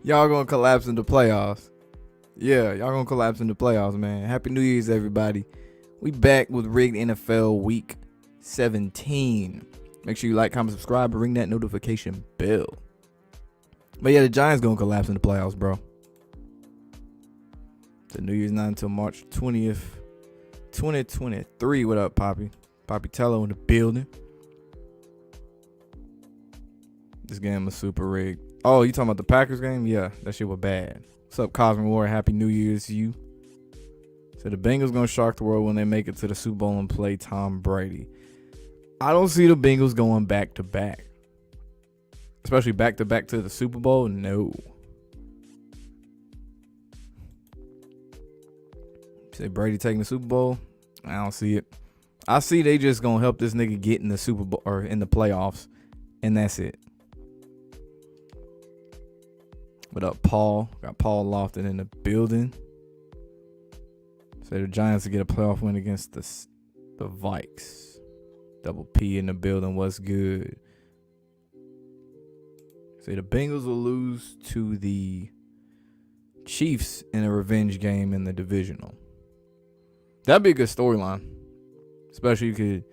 Y'all gonna collapse in the playoffs. Yeah, y'all gonna collapse in the playoffs, man. Happy New Year's, everybody. We back with Rigged NFL Week 17. Make sure you like, comment, subscribe, and ring that notification bell. But yeah, the Giants gonna collapse in the playoffs, bro. The New Year's not until March 20th, 2023. What up, Poppy? Poppy Tello in the building. This game was super rigged. Oh, you talking about the Packers game? Yeah, that shit was bad. What's up, Cosmic War? Happy New Year's to you. So the Bengals gonna shock the world when they make it to the Super Bowl and play Tom Brady. I don't see the Bengals going back to back. Especially back to back to the Super Bowl. No. Say Brady taking the Super Bowl? I don't see it. I see they just gonna help this nigga get in the Super Bowl or in the playoffs, and that's it. What up, Paul? Got Paul Lofton in the building. Say the Giants to get a playoff win against the Vikes. Double P in the building. What's good? Say the Bengals will lose to the Chiefs in a revenge game in the divisional. That'd be a good storyline. Especially you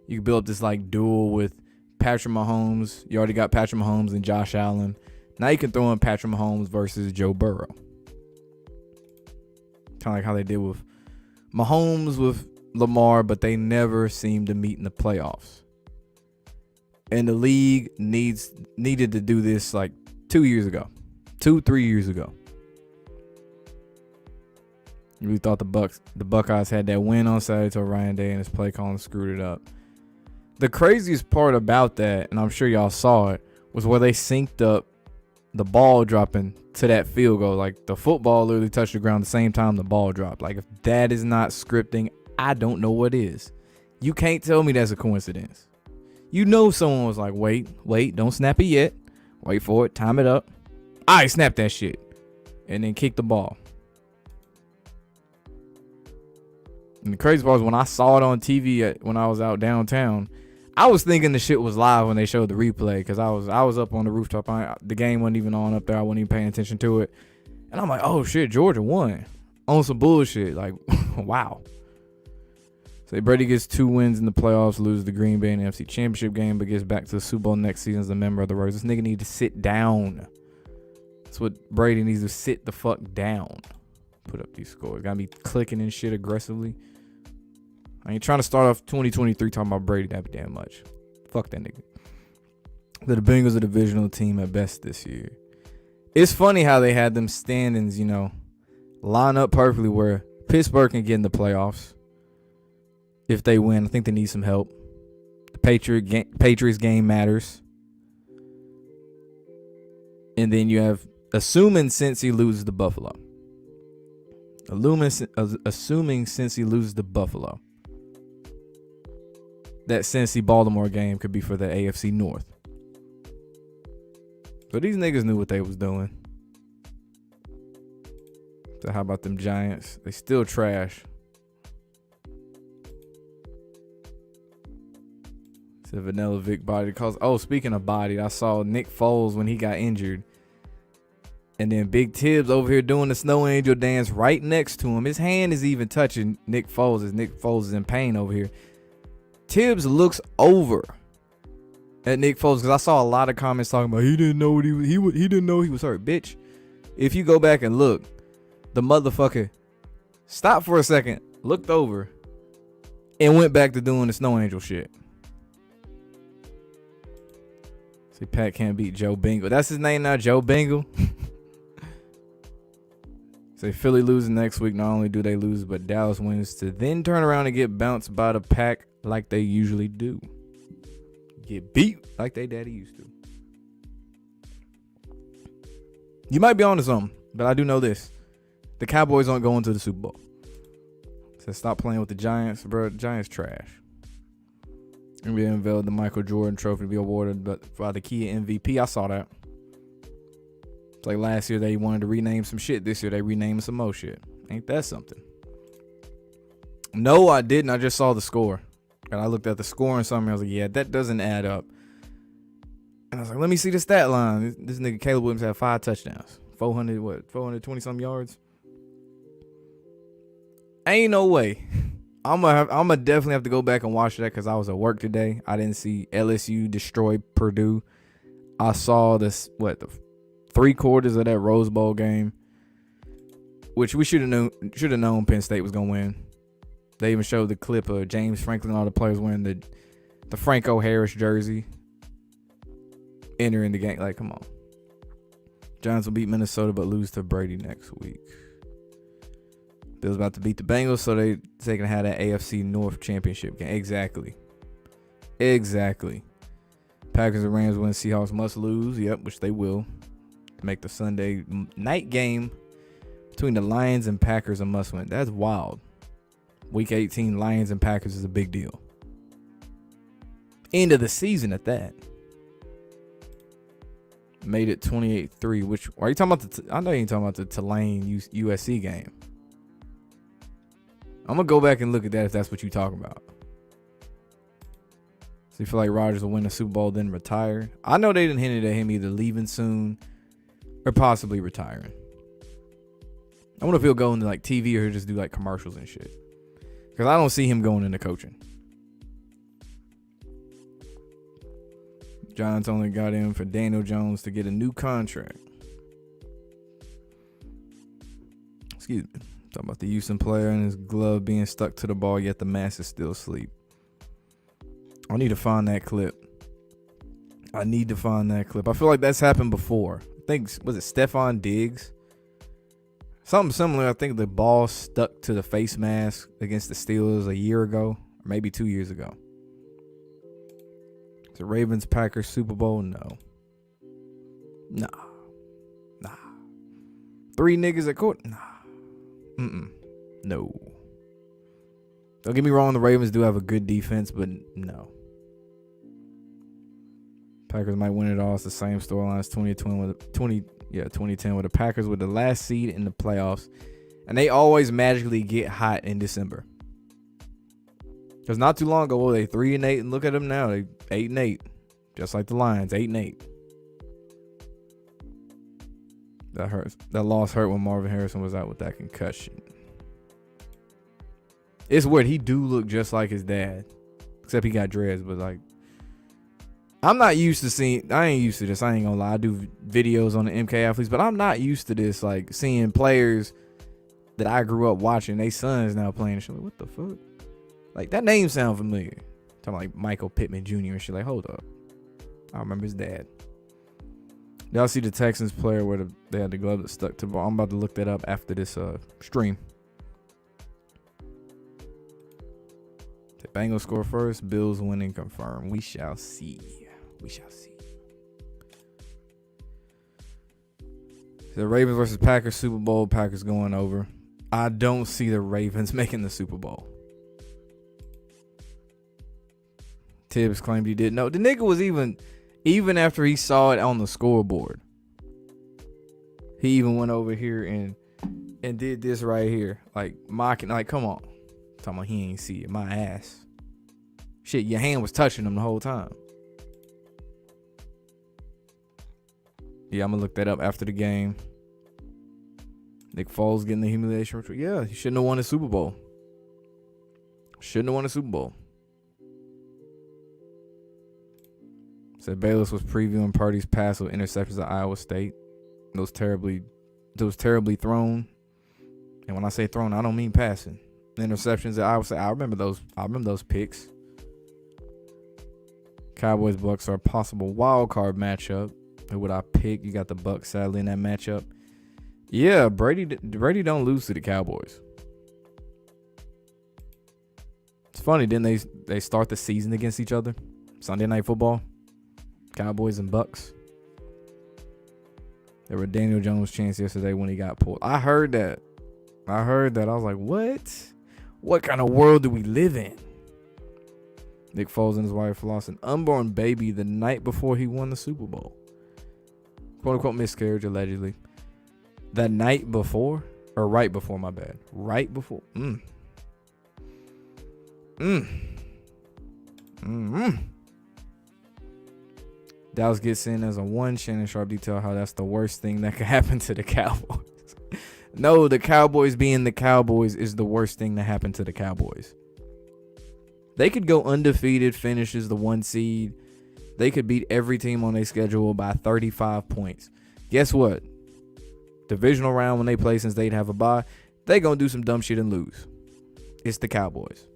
could build up this like duel with Patrick Mahomes. You already got Patrick Mahomes and Josh Allen. Now you can throw in Patrick Mahomes versus Joe Burrow. Kind of like how they did with Mahomes with Lamar, but they never seemed to meet in the playoffs. And the league needed to do this like 3 years ago. We thought the Buckeyes had that win on Saturday till Ryan Day and his play calling screwed it up. The craziest part about that, and I'm sure y'all saw it, was where they synced up the ball dropping to that field goal. Like the football literally touched the ground the same time the ball dropped. Like if that is not scripting, I don't know what is. You can't tell me that's a coincidence. You know someone was like, wait, don't snap it yet. Wait for it, time it up. All right, snap that shit. And then kick the ball. And the crazy part is when I saw it on TV when I was out downtown, I was thinking the shit was live when they showed the replay because I was up on the rooftop. The game wasn't even on up there. I wasn't even paying attention to it. And I'm like, oh shit, Georgia won on some bullshit. Like, wow. So Brady gets 2 wins in the playoffs, loses the Green Bay in the NFC Championship game, but gets back to the Super Bowl next season as a member of the Rose. This nigga need to sit down. That's what Brady needs to sit the fuck down. Put up these scores. Gotta be clicking and shit aggressively. I ain't trying to start off 2023 talking about Brady that damn much. Fuck that nigga. The Bengals are a divisional team at best this year. It's funny how they had them standings, line up perfectly where Pittsburgh can get in the playoffs if they win. I think they need some help. The Patriots game matters. And then you have, assuming Cincy loses to Buffalo. Assuming Cincy loses to Buffalo. That Cincy-Baltimore game could be for the AFC North. So these niggas knew what they was doing. So how about them Giants? They still trash. Said Vanilla Vic body cause. Oh, speaking of body, I saw Nick Foles when he got injured. And then Big Tibbs over here doing the snow angel dance right next to him. His hand is even touching Nick Foles as Nick Foles is in pain over here. Tibbs looks over at Nick Foles because I saw a lot of comments talking about he didn't know what he didn't know he was hurt. Bitch, if you go back and look, the motherfucker stopped for a second, looked over, and went back to doing the snow angel shit. See, Pat can't beat Joe Bingle. That's his name now, Joe Bingle. Say Philly losing next week. Not only do they lose, but Dallas wins to then turn around and get bounced by the Pack like they usually do. Get beat like they daddy used to. You might be onto something, but I do know this. The Cowboys aren't going to the Super Bowl. So stop playing with the Giants, bro. The Giants trash. And we unveiled the Michael Jordan trophy to be awarded by the Kia MVP. I saw that. It's like last year they wanted to rename some shit. This year they renamed some more shit. Ain't that something? No, I didn't. I just saw the score. And I looked at the score and something. I was like, yeah, that doesn't add up. And I was like, let me see the stat line. This nigga Caleb Williams had 5 touchdowns. 420 some yards. Ain't no way. I'm gonna definitely have to go back and watch that because I was at work today. I didn't see LSU destroy Purdue. I saw the 3/4 of that Rose Bowl game, which we should have known Penn State was gonna win. They even showed the clip of James Franklin and all the players wearing the Franco Harris jersey entering the game. Like, come on. Giants will beat Minnesota but lose to Brady next week. Bills about to beat the Bengals, so they can have that AFC North championship game. Exactly. Packers and Rams win. Seahawks must lose. Yep, which they will. To make the Sunday night game between the Lions and Packers a must win. That's wild. Week 18, Lions and Packers is a big deal. End of the season at that. Made it 28-3. Which are you talking about? I know you ain't talking about the Tulane USC game. I'm gonna go back and look at that if that's what you talking about. So you feel like Rodgers will win the Super Bowl then retire? I know they didn't hint at him either leaving soon or possibly retiring. I wonder if he'll go into like TV or he'll just do like commercials and shit. Because I don't see him going into coaching. Giants only got in for Daniel Jones to get a new contract. Excuse me. Talking about the Houston player and his glove being stuck to the ball, yet the masses still asleep. I need to find that clip. I feel like that's happened before. I think, was it Stephon Diggs? Something similar. I think the ball stuck to the face mask against the Steelers a year ago, or maybe 2 years ago. The Ravens Packers Super Bowl? No. Nah. 3 niggas at court? Nah. No. Don't get me wrong, the Ravens do have a good defense, but no. Packers might win it all. It's the same storyline as 2010 with the Packers with the last seed in the playoffs. And they always magically get hot in December. Because not too long ago, they 3-8, and look at them now. They 8-8. Just like the Lions, 8-8. That hurts. That loss hurt when Marvin Harrison was out with that concussion. It's weird. He do look just like his dad. Except he got dreads, but like, I'm not used to seeing, I ain't used to this. I ain't gonna lie. I do videos on the MK athletes, but I'm not used to this. Like seeing players that I grew up watching, they sons now playing. And shit. Like, what the fuck? Like that name sound familiar. Talking like Michael Pittman Jr. and shit. Like, hold up. I remember his dad. Y'all see the Texans player where they had the glove that stuck to the ball. I'm about to look that up after this stream. The Bengals score first. Bills winning confirmed. We shall see. The Ravens versus Packers Super Bowl. Packers going over. I don't see the Ravens making the Super Bowl. Tibbs claimed he didn't know. The nigga was even after he saw it on the scoreboard, he even went over here and did this right here. Like mocking, like, come on. Talking about he ain't see it. My ass. Shit, your hand was touching him the whole time. Yeah, I'm gonna look that up after the game. Nick Foles getting the humiliation. Yeah, he shouldn't have won the Super Bowl. Said Bayless was previewing Purdy's pass with interceptions at Iowa State. Those terribly thrown. And when I say thrown, I don't mean passing. The interceptions at Iowa State. I remember those picks. Cowboys Bucks are a possible wild card matchup. Who would I pick? You got the Bucks sadly in that matchup. Yeah, Brady don't lose to the Cowboys. It's funny, didn't they start the season against each other? Sunday Night Football. Cowboys and Bucks. There were Daniel Jones' chance yesterday when he got pulled. I heard that. I was like, what? What kind of world do we live in? Nick Foles and his wife lost an unborn baby the night before he won the Super Bowl. Quote unquote miscarriage, allegedly. The night before? Or right before, my bad. Right before. Dallas gets in as a 1. Shannon Sharp detail how that's the worst thing that could happen to the Cowboys. No, the Cowboys being the Cowboys is the worst thing that happened to the Cowboys. They could go undefeated, finish as the 1 seed. They could beat every team on their schedule by 35 points. Guess what? Divisional round when they play, since they'd have a bye, they gonna do some dumb shit and lose. It's the Cowboys.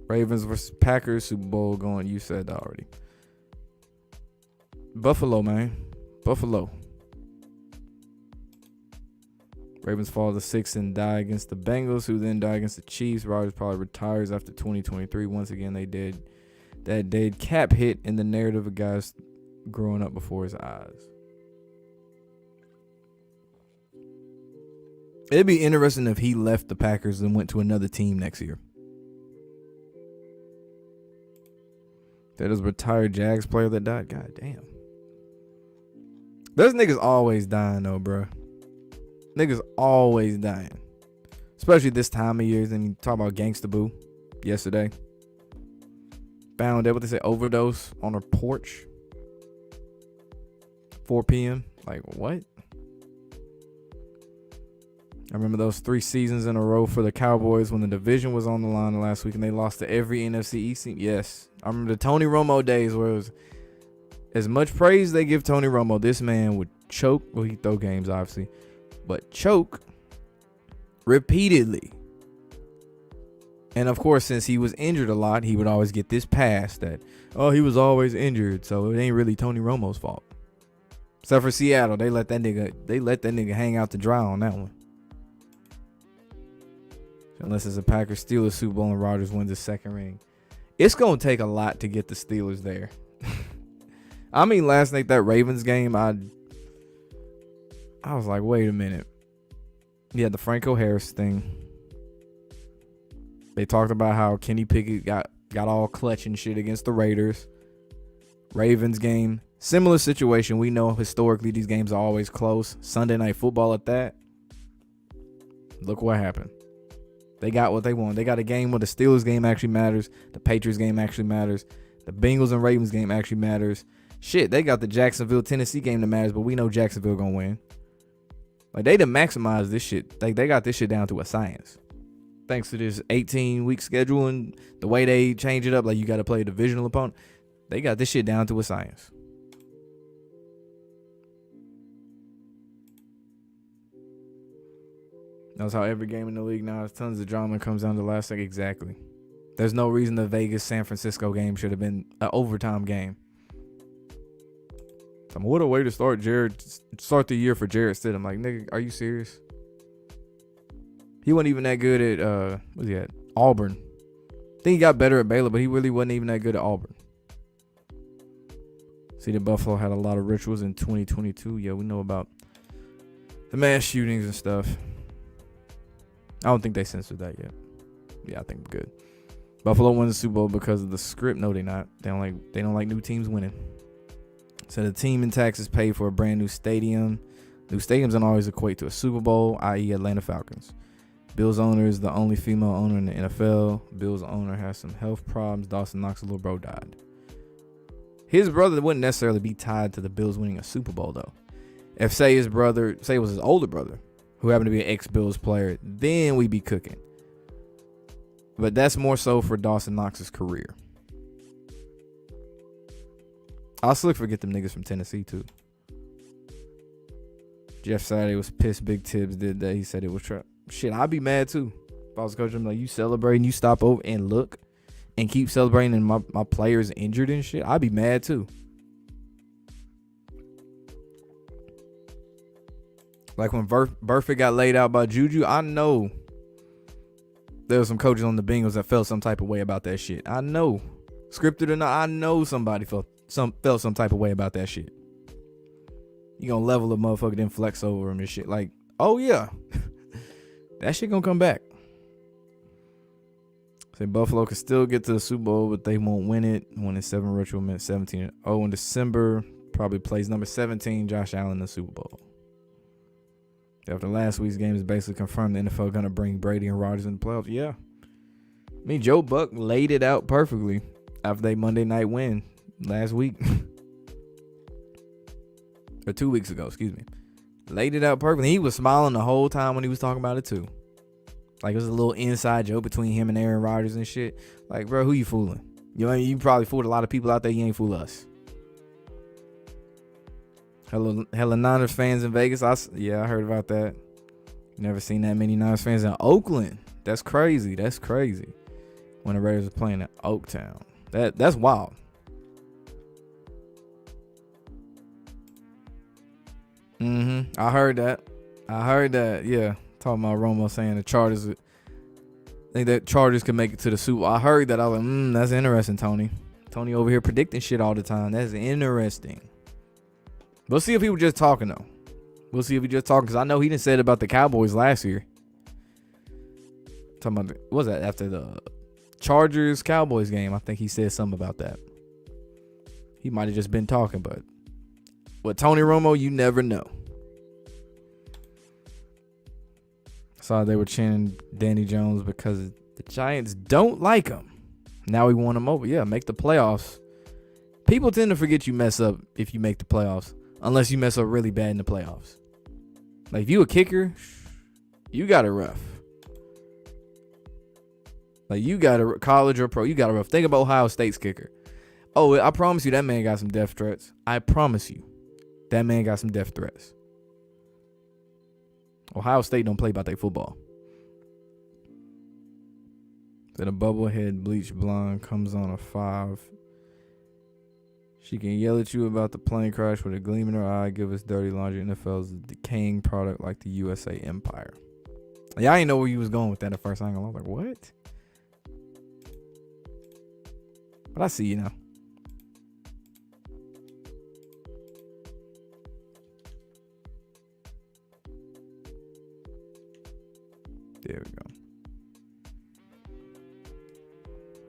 Ravens versus Packers, Super Bowl going. You said that already. Buffalo, man. Buffalo. Ravens fall to 6 and die against the Bengals, who then die against the Chiefs. Rodgers probably retires after 2023. Once again, they did that dead cap hit in the narrative of guys growing up before his eyes. It'd be interesting if he left the Packers and went to another team next year. That is a retired Jags player that died. God damn. Those niggas always dying though, bro. Niggas always dying. Especially this time of year. Then you talk about Gangsta Boo yesterday. Found out what they say, overdose on her porch. 4 p.m. Like, what? I remember those 3 seasons in a row for the Cowboys when the division was on the line last week and they lost to every NFC East team. Yes. I remember the Tony Romo days where it was as much praise they give Tony Romo, this man would choke. Well, he throw games, obviously. But choke repeatedly. And, of course, since he was injured a lot, he would always get this pass that, oh, he was always injured, so it ain't really Tony Romo's fault. Except for Seattle. They let that nigga hang out to dry on that one. Unless it's a Packers Steelers Super Bowl and Rodgers wins the second ring. It's going to take a lot to get the Steelers there. I mean, last night, that Ravens game, I was like, wait a minute. Yeah, the Franco Harris thing. They talked about how Kenny Pickett got all clutch and shit against the Raiders. Ravens game, similar situation. We know historically these games are always close. Sunday Night Football at that. Look what happened. They got what they want. They got a game where the Steelers game actually matters. The Patriots game actually matters. The Bengals and Ravens game actually matters. Shit, they got the Jacksonville, Tennessee game that matters, but we know Jacksonville gonna win. Like, they done maximize this shit. Like, they got this shit down to a science. Thanks to this 18-week schedule and the way they change it up, like you got to play a divisional opponent. They got this shit down to a science. That's how every game in the league now has tons of drama and comes down to the last second. Exactly. There's no reason the Vegas-San Francisco game should have been an overtime game. What a way to start the year for Jarrett Stidham. Like, nigga, are you serious? He wasn't even that good at, what's he at? Auburn. I think he got better at Baylor, but he really wasn't even that good at Auburn. See, the Buffalo had a lot of rituals in 2022. Yeah, we know about the mass shootings and stuff. I don't think they censored that yet. Yeah, I think we're good. Buffalo wins the Super Bowl because of the script. No, they not. They don't like new teams winning. So the team in Texas paid for a brand new stadium. New stadiums don't always equate to a Super Bowl, i.e. Atlanta Falcons. Bills owner is the only female owner in the NFL. Bills owner has some health problems. Dawson Knox's little bro died. His brother wouldn't necessarily be tied to the Bills winning a Super Bowl, though. If, say it was his older brother, who happened to be an ex-Bills player, then we'd be cooking. But that's more so for Dawson Knox's career. I'll slick forget them niggas from Tennessee, too. Jeff Saturday was pissed Big Tibbs did that. He said it was trap. Shit, I'd be mad, too. If I was coaching, I'm like, you celebrating, you stop over and look and keep celebrating and my player's injured and shit, I'd be mad, too. Like when Burfict got laid out by Juju, I know there were some coaches on the Bengals that felt some type of way about that shit. I know. Scripted or not, I know somebody felt some type of way about that shit. You gonna level a motherfucker, then flex over him and shit. Like, oh yeah. That shit gonna come back. Say Buffalo can still get to the Super Bowl, but they won't win it. When it's 7 ritual minutes, 17-0 in December. Probably plays number 17, Josh Allen, in the Super Bowl. After last week's game is basically confirmed the NFL gonna bring Brady and Rodgers in the playoffs. Yeah. I mean, Joe Buck laid it out perfectly. after they Monday night win last week. Or 2 weeks ago, excuse me. Laid it out perfectly. He was smiling the whole time when he was talking about it too. Like it was a little inside joke between him and Aaron Rodgers and shit. Like, bro, who you fooling? You probably fooled a lot of people out there. You ain't fool us. Hella Niners fans in Vegas. I heard about that. Never seen that many Niners fans in Oakland. That's crazy. When the Raiders are playing at Oaktown. That's wild. I heard that. Yeah. Talking about Romo saying the Chargers. I think that Chargers could make it to the Super Bowl. I heard that. I was like, that's interesting, Tony. Tony over here predicting shit all the time. That's interesting. We'll see if he was just talking, though. We'll see if he just talking, because I know he didn't say it about the Cowboys last year. Talking about, what was that, after the Chargers-Cowboys game? I think he said something about that. He might have just been talking, but with Tony Romo, you never know. Saw they were chanting Danny Jones because the Giants don't like him. Now we want him over. Yeah, make the playoffs. People tend to forget you mess up if you make the playoffs, unless you mess up really bad in the playoffs. Like if you a kicker, you got it rough. Like you got a college or pro, you got it rough. Think about Ohio State's kicker. Oh, I promise you that man got some death threats. I promise you that man got some death threats. Ohio State don't play about their football. Then a bubblehead bleached blonde comes on a 5. She can yell at you about the plane crash with a gleam in her eye, give us dirty laundry. NFL's a decaying product like the USA Empire. Yeah, I didn't know where you was going with that at first. I was like, what? But I see you now. There we go.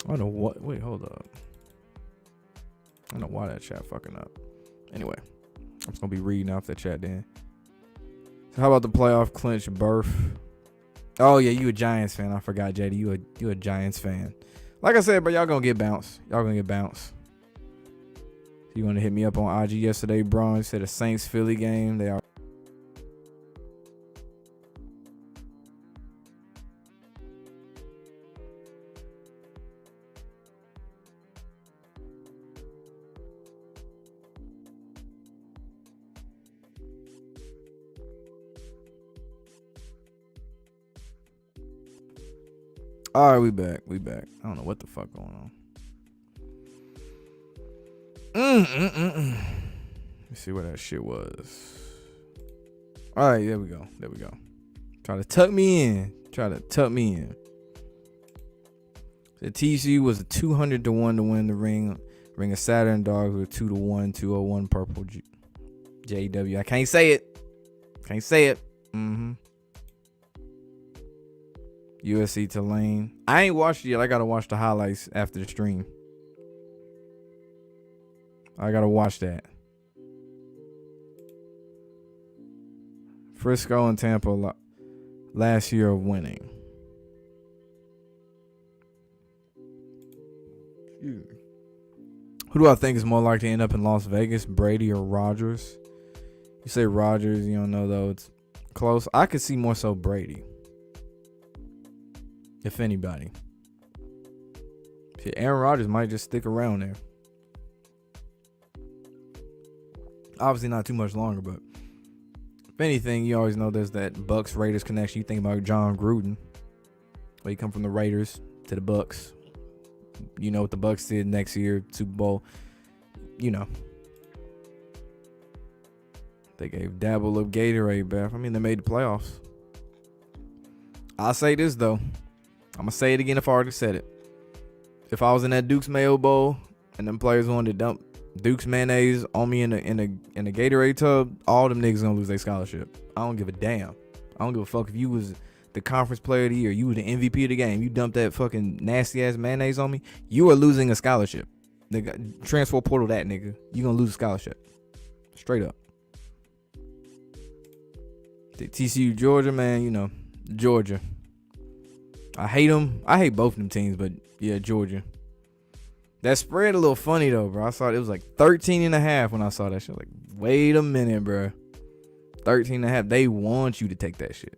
I don't know what. Wait, hold up. I don't know why that chat fucking up. Anyway, I'm just gonna be reading off that chat then. So how about the playoff clinch berth? Oh yeah, you a Giants fan? I forgot, JD. You a Giants fan? Like I said, but y'all gonna get bounced. You want to hit me up on IG yesterday, bro? You said a Saints Philly game. They are. All right, we back. I don't know what the fuck going on. Let's see where that shit was. All right, there we go. Try to tuck me in. The TCU was a 200 to 1 to win the ring of Saturn Dogs with 2 to 1, 201 purple JW. I can't say it. USC Tulane. I ain't watched it yet. I gotta watch the highlights after the stream. I gotta watch that. Frisco and Tampa last year of winning. Who do I think is more likely to end up in Las Vegas, Brady or Rodgers? You say Rodgers, you don't know though. It's close. I could see more so Brady. If anybody. Shit, Aaron Rodgers might just stick around there. Obviously not too much longer, but if anything, you always know there's that Bucks Raiders connection. You think about John Gruden. Where you come from the Raiders to the Bucks. You know what the Bucks did next year, Super Bowl. You know. They gave Dabble a Gatorade bath. I mean, they made the playoffs. I'll say this though. I'm gonna say it again if I already said it. If I was in that Duke's Mayo Bowl and them players wanted to dump Duke's mayonnaise on me in a Gatorade tub, all them niggas gonna lose their scholarship. I don't give a damn. I don't give a fuck if you was the conference player of the year, you were the MVP of the game, you dumped that fucking nasty ass mayonnaise on me, you are losing a scholarship. Nigga, transfer portal that nigga. You gonna lose a scholarship. Straight up. The TCU Georgia, man, you know, Georgia. I hate them. I hate both of them teams, but yeah, Georgia. That spread a little funny though, bro. I saw it was like 13.5 when I saw that shit. Like, wait a minute, bro. 13.5. They want you to take that shit.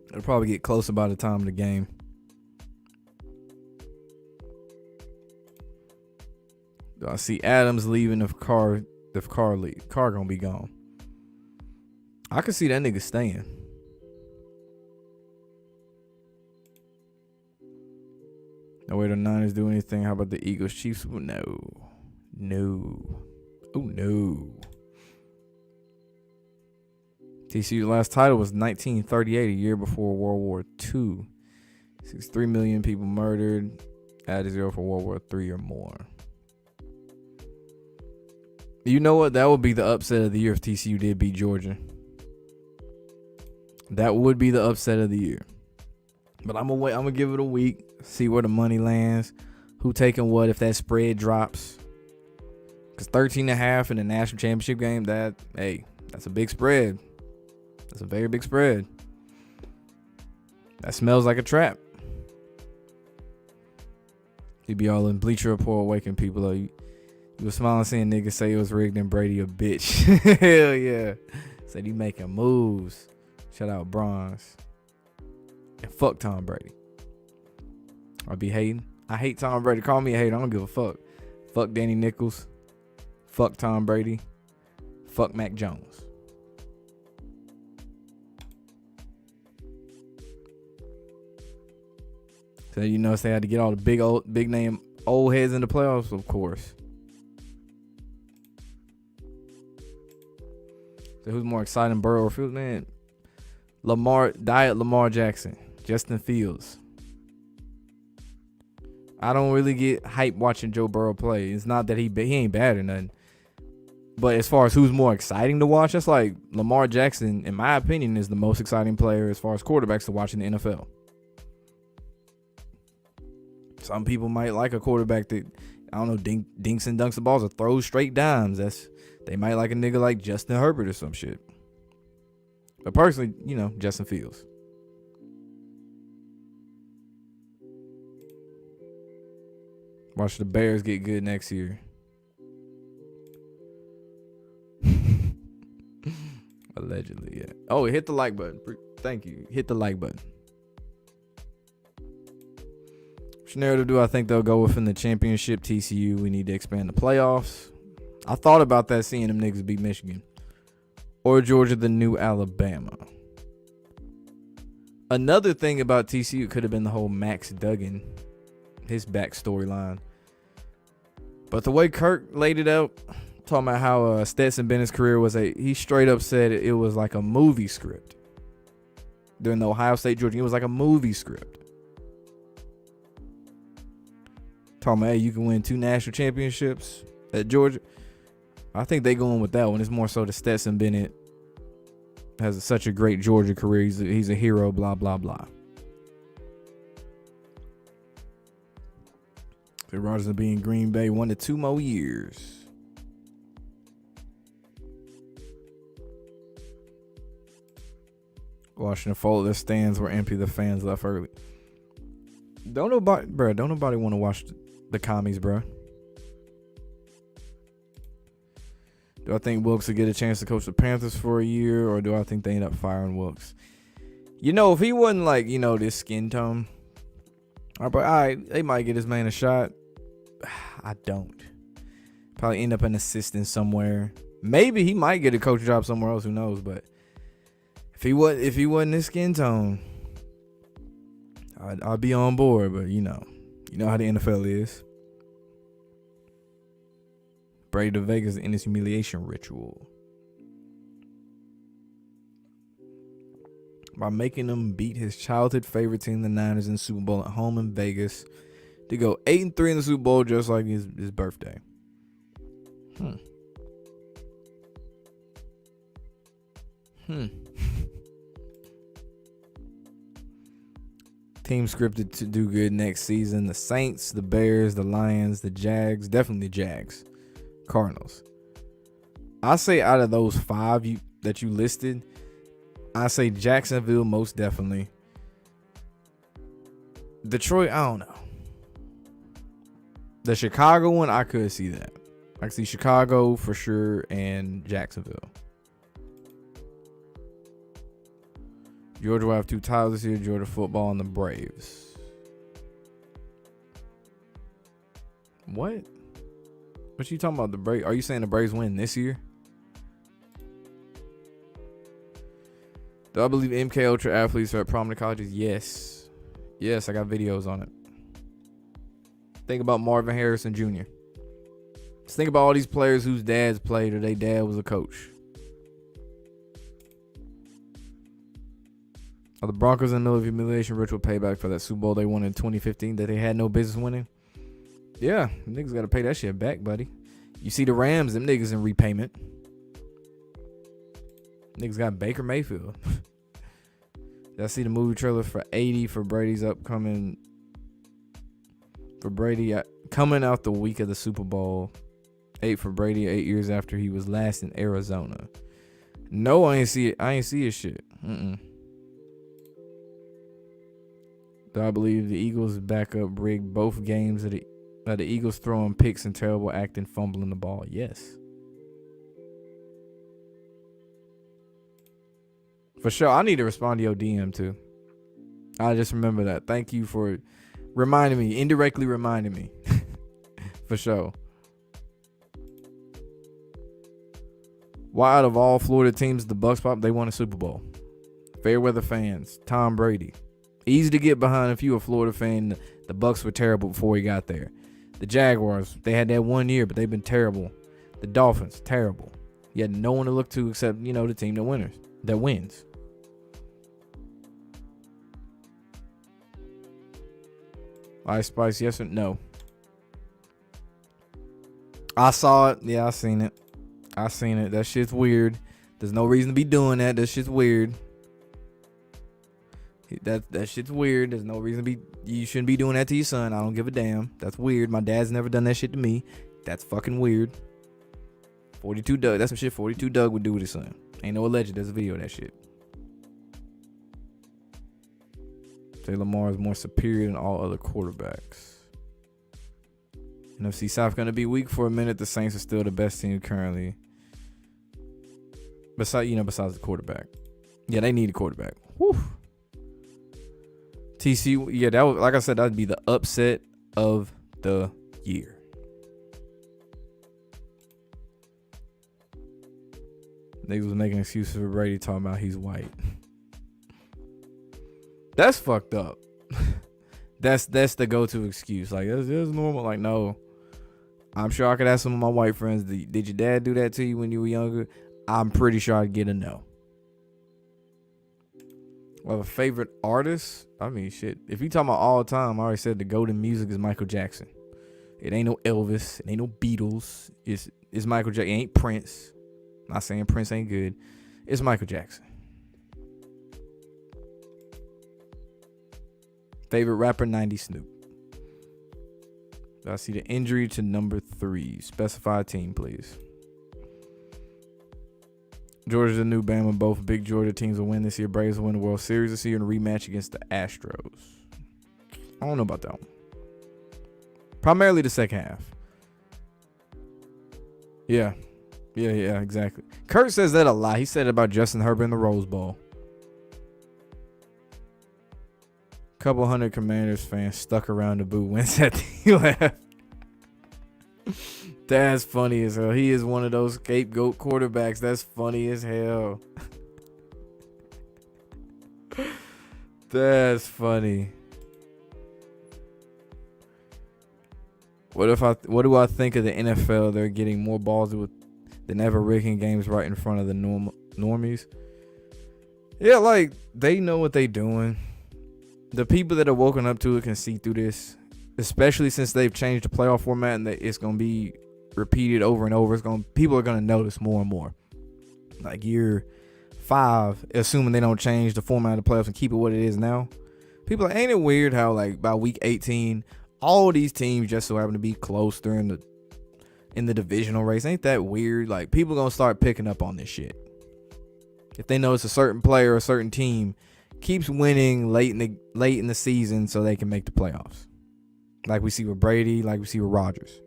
It'll probably get closer by the time of the game. I see Adams leaving the car. The car gonna be gone. I could see that nigga staying. No way the Niners do anything. How about the Eagles, Chiefs? No. Oh no. TCU's last title was 1938, a year before World War II. 63 million people murdered. Add a 0 for World War III or more. You know what? That would be the upset of the year if TCU did beat Georgia. That would be the upset of the year. But I'm gonna wait. I'm gonna give it a week. See where the money lands. Who taking what if that spread drops? Because 13.5 in the national championship game, that's a big spread. That's a very big spread. That smells like a trap. He'd be all in Bleacher Report waking people up. You was smiling seeing niggas say it was rigged and Brady a bitch. Hell yeah. Said he making moves. Shout out Bronze. And fuck Tom Brady. I be hating. I hate Tom Brady. Call me a hater. I don't give a fuck. Fuck Danny Nichols. Fuck Tom Brady. Fuck Mac Jones. So you know they had to get all the big name old heads in the playoffs, of course. So who's more exciting, Burrow or Fields? Man, Lamar Jackson, Justin Fields. I don't really get hype watching Joe Burrow play. It's not that he ain't bad or nothing. But as far as who's more exciting to watch, that's like Lamar Jackson, in my opinion, is the most exciting player as far as quarterbacks to watch in the NFL. Some people might like a quarterback that, I don't know, dinks and dunks the balls or throws straight dimes. They might like a nigga like Justin Herbert or some shit. But personally, Justin Fields. Watch the Bears get good next year. Allegedly, yeah. Oh, hit the like button. Thank you. Hit the like button. Which narrative do I think they'll go with in the championship? TCU, we need to expand the playoffs. I thought about that, seeing them niggas beat Michigan. Or Georgia, the new Alabama. Another thing about TCU could have been the whole Max Duggan, his back storyline. But the way Kirk laid it out, talking about how Stetson Bennett's career was he straight up said it was like a movie script. During the Ohio State Georgia, it was like a movie script. Talking about, hey, you can win 2 national championships at Georgia. I think they going with that one. It's more so the Stetson Bennett has such a great Georgia career. He's a hero, blah, blah, blah. So Rodgers will be in Green Bay 1 to 2 more years. Washington folded their stands were empty. The fans left early. Don't nobody want to watch the commies, bro. Do I think Wilkes will get a chance to coach the Panthers for a year, or do I think they end up firing Wilkes? If he wasn't like, this skin tone, all right, they might get his man a shot. I don't. Probably end up an assistant somewhere. Maybe he might get a coach job somewhere else. Who knows? But if he wasn't his skin tone, I'd be on board. But you know how the NFL is. Brady to Vegas in his humiliation ritual by making him beat his childhood favorite team, the Niners, in the Super Bowl at home in Vegas, to go 8-3 in the Super Bowl, just like his birthday. Team scripted to do good next season: the Saints, the Bears, the Lions, the Jags. Definitely Jags. Cardinals. I say out of those 5 that you listed, I say Jacksonville most definitely. Detroit, I don't know. The Chicago one, I could see that. I can see Chicago for sure and Jacksonville. Georgia will have 2 titles this year, Georgia football and the Braves. What? What you talking about, the Braves? Are you saying the Braves win this year? Do I believe MK Ultra athletes are at prominent colleges? Yes. Yes, I got videos on it. Think about Marvin Harrison Jr. Just think about all these players whose dads played or their dad was a coach. Are the Broncos in the middle of humiliation ritual payback for that Super Bowl they won in 2015 that they had no business winning? Yeah, niggas got to pay that shit back, buddy. You see the Rams, them niggas in repayment. Niggas got Baker Mayfield. Did I see the movie trailer for 80 for Brady's upcoming... For Brady, coming out the week of the Super Bowl. 8 for Brady, 8 years after he was last in Arizona. No, I ain't see it. I ain't see his shit. Do I believe the Eagles backup rigged both games of the Eagles throwing picks and terrible acting, fumbling the ball? Yes. For sure. I need to respond to your DM too. I just remember that. Thank you for reminding me, indirectly reminding me. For sure. Why out of all Florida teams, the Bucs pop, they won a Super Bowl? Fairweather fans, Tom Brady. Easy to get behind if you a Florida fan. The Bucs were terrible before he got there. The Jaguars, they had that 1 year, but they've been terrible. The Dolphins, terrible. You had no one to look to except, the team that wins. Ice Spice, yes or no? I saw it. Yeah, I seen it. That shit's weird. There's no reason to be doing that. That shit's weird. That shit's weird. There's no reason to be. You shouldn't be doing that to your son. I don't give a damn. That's weird. My dad's never done that shit to me. That's fucking weird. 42 Doug. That's some shit 42 Doug would do with his son. Ain't no alleged. There's a video of that shit. Say Lamar is more superior than all other quarterbacks. NFC South gonna be weak for a minute. The Saints are still the best team currently. Besides the quarterback. Yeah, they need a quarterback. Whew. TCU, yeah, that was, like I said, that'd be the upset of the year. Niggas was making excuses for Brady talking about he's white. That's fucked up. That's the go-to excuse. Like, that's normal. Like, no. I'm sure I could ask some of my white friends, did your dad do that to you when you were younger? I'm pretty sure I'd get a no. Well, a favorite artist? I mean, shit. If you talking about all time, I already said the GOAT in music is Michael Jackson. It ain't no Elvis. It ain't no Beatles. It's Michael Jackson. It ain't Prince. Not saying Prince ain't good. It's Michael Jackson. Favorite rapper, 90 Snoop. I see the injury to number 3. Specify team, please. Georgia's the new Bama. Both big Georgia teams will win this year. Braves will win the World Series this year in a rematch against the Astros. I don't know about that one. Primarily the second half. Yeah, exactly. Kurt says that a lot. He said it about Justin Herbert in the Rose Bowl. Couple hundred Commanders fans stuck around the booth when said he laughed. That's funny as hell. He is one of those scapegoat quarterbacks. That's funny as hell. That's funny. What do I think of the NFL? They're getting more balls than ever, rigging games right in front of the normies. Yeah, like, they know what they doing. The people that are woken up to it can see through this, especially since they've changed the playoff format and that it's gonna be repeated over and over. People are gonna notice more and more. Like year 5, assuming they don't change the format of the playoffs and keep it what it is now. People are, ain't it weird how like by week 18, all these teams just so happen to be close in the divisional race? Ain't that weird? Like, people gonna start picking up on this shit. If they notice a certain player or a certain team keeps winning late in the season so they can make the playoffs. Like we see with Brady, like we see with Rodgers.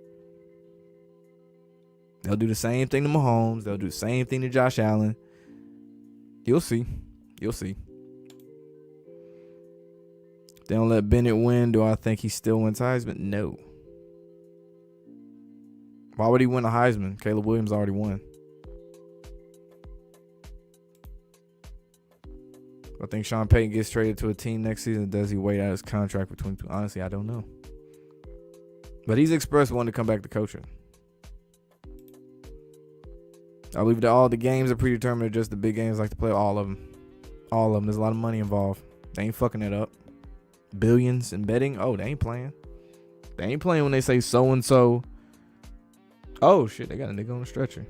They'll do the same thing to Mahomes. They'll do the same thing to Josh Allen. You'll see. You'll see. If they don't let Bennett win, do I think he still wins Heisman? No. Why would he win a Heisman? Caleb Williams already won. I think Sean Payton gets traded to a team next season. Does he wait out his contract between two? Honestly, I don't know. But he's expressed wanting to come back to coaching. I believe that all the games are predetermined, or just the big games like to play all of them. All of them. There's a lot of money involved. They ain't fucking it up. Billions in betting. Oh, they ain't playing. They ain't playing when they say so-and-so. Oh, shit. They got a nigga on a stretcher.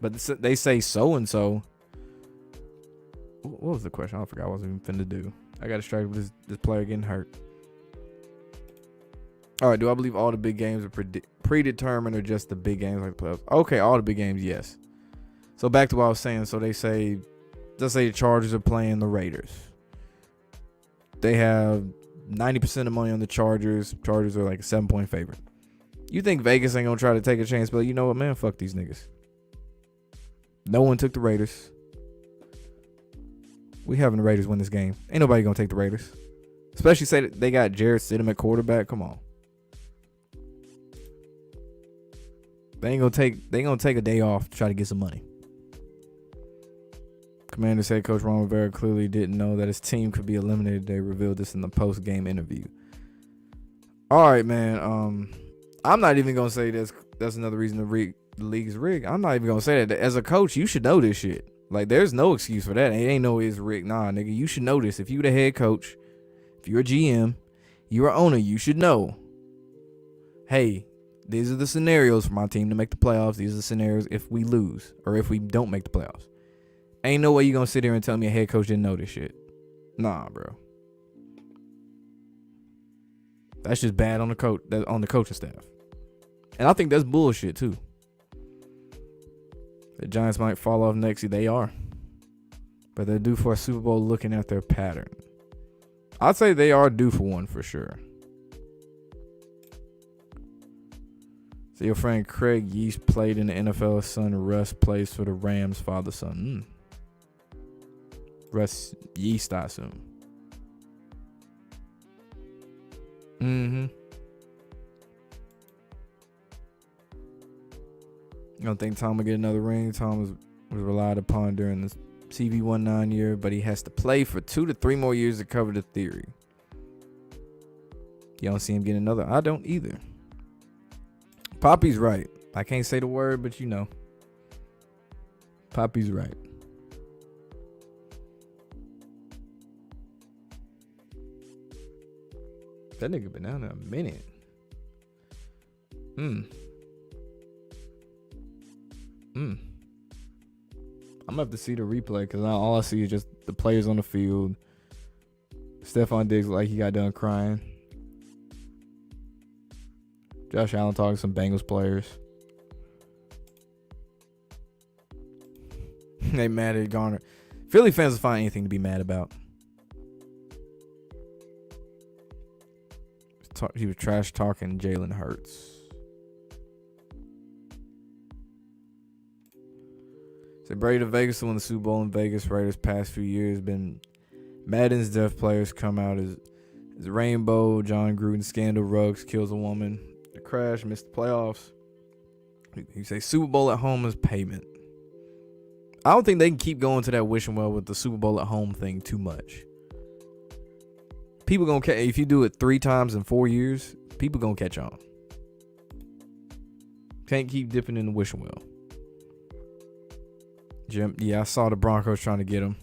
But they say so-and-so. What was the question? I forgot what I was even finna do. I got distracted with this player getting hurt. All right. Do I believe all the big games are predetermined, or just the big games like the playoffs? Okay. All the big games, yes. So back to what I was saying. So they say, let's say the Chargers are playing the Raiders. They have 90% of money on the Chargers. Chargers are like a 7-point favorite. You think Vegas ain't gonna try to take a chance, but you know what, man? Fuck these niggas. No one took the Raiders. We having the Raiders win this game. Ain't nobody gonna take the Raiders. Especially say that they got Jarrett Stidham at quarterback. Come on. They gonna take a day off to try to get some money. Commanders head coach Ron Rivera clearly didn't know that his team could be eliminated. They revealed this in the post-game interview. All right, man. I'm not even gonna say that's another reason the league is rigged. I'm not even gonna say that. As a coach, you should know this shit. Like, there's no excuse for that. It ain't no it's rigged. Nah, nigga, you should know this. If you the head coach, if you're a GM, you're an owner, you should know. Hey, these are the scenarios for my team to make the playoffs. These are the scenarios if we lose or if we don't make the playoffs. Ain't no way you gonna sit here and tell me a head coach didn't know this shit. Nah, bro. That's just bad on the coaching staff. And I think that's bullshit too. The Giants might fall off next year. They are. But they're due for a Super Bowl looking at their pattern. I'd say they are due for one for sure. So your friend Craig Yeast played in the NFL. His son Russ plays for the Rams, father-son. Russ Yeast, I assume. I don't think Tom will get another ring. Tom was relied upon during the CV19 year, but he has to play for 2 to 3 more years to cover the theory. You don't see him getting another. I don't either. Poppy's right. I can't say the word, but you know. Poppy's right. That nigga been down there a minute. I'm gonna have to see the replay because all I see is just the players on the field. Stephon Diggs like he got done crying. Josh Allen talking to some Bengals players. They mad at Garner. Philly fans will find anything to be mad about. He was trash talking Jalen Hurts. So Brady to Vegas to win the Super Bowl in Vegas. Raiders past few years been Madden's deaf players come out as Rainbow, John Gruden scandal, Ruggs kills a woman. The crash, missed the playoffs. You say Super Bowl at home is payment. I don't think they can keep going to that wishing well with the Super Bowl at home thing too much. People gonna catch, if you do it 3 times in 4 years, people gonna catch on. Can't keep dipping in the wishing well. Jim, yeah, I saw the Broncos trying to get him.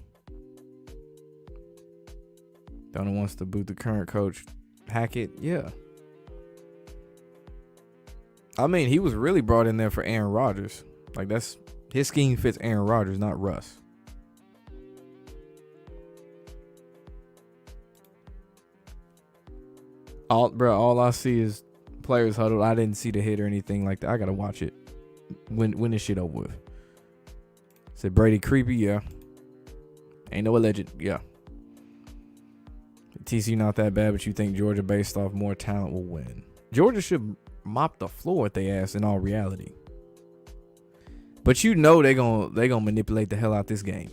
Donald wants to boot the current coach. Hackett, yeah. I mean, he was really brought in there for Aaron Rodgers. Like, that's his scheme fits Aaron Rodgers, not Russ. All I see is players huddled. I didn't see the hit or anything like that. I gotta watch it when this shit over with. Said Brady creepy, yeah. Ain't no alleged, yeah. TCU not that bad, but you think Georgia, based off more talent, will win. Georgia should mop the floor with their ass in all reality. But you know they gonna manipulate the hell out this game.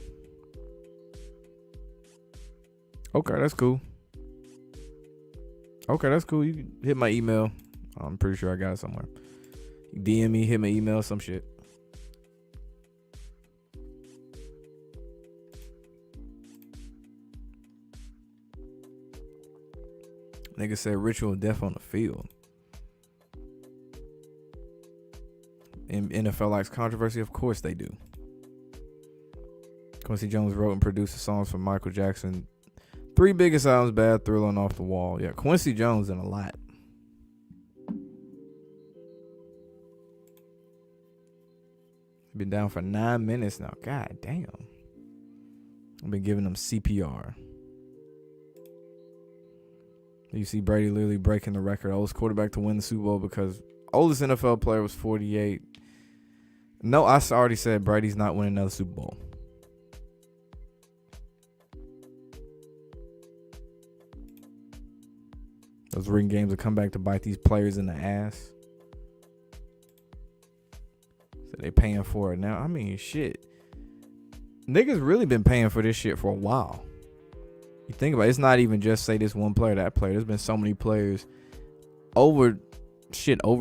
Okay, that's cool. You can hit my email. I'm pretty sure I got it somewhere. DM me, hit my email, some shit. Nigga said ritual death on the field. And NFL likes controversy? Of course they do. Quincy Jones wrote and produced the songs for Michael Jackson. 3 biggest albums, Bad, Thriller, and Off the Wall. Yeah, Quincy Jones in a lot. Been down for 9 minutes now. God damn. I've been giving them CPR. You see Brady literally breaking the record. Oldest quarterback to win the Super Bowl because oldest NFL player was 48. No, I already said Brady's not winning another Super Bowl. Those ring games will come back to bite these players in the ass. So they paying for it now. I mean, shit. Niggas really been paying for this shit for a while. You think about it, it's not even just say this one player, that player. There's been so many players over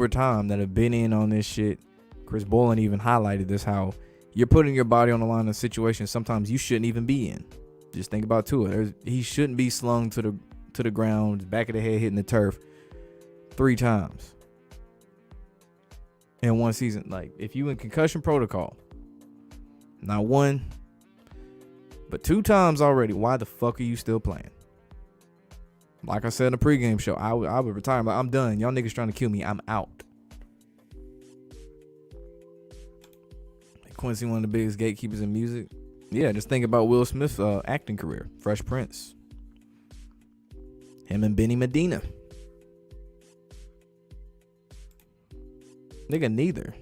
time that have been in on this shit. Chris Boland even highlighted this, how you're putting your body on the line in a situation sometimes you shouldn't even be in. Just think about Tua. He shouldn't be slung to the ground, back of the head hitting the turf 3 times in one season. Like, if you in concussion protocol, not 1, but 2 times already, why the fuck are you still playing? Like I said in the pregame show, I would retire. Like, I'm done. Y'all niggas trying to kill me. I'm out. Quincy, one of the biggest gatekeepers in music. Yeah, just think about Will Smith's acting career. Fresh Prince. Him and Benny Medina. Nigga, neither.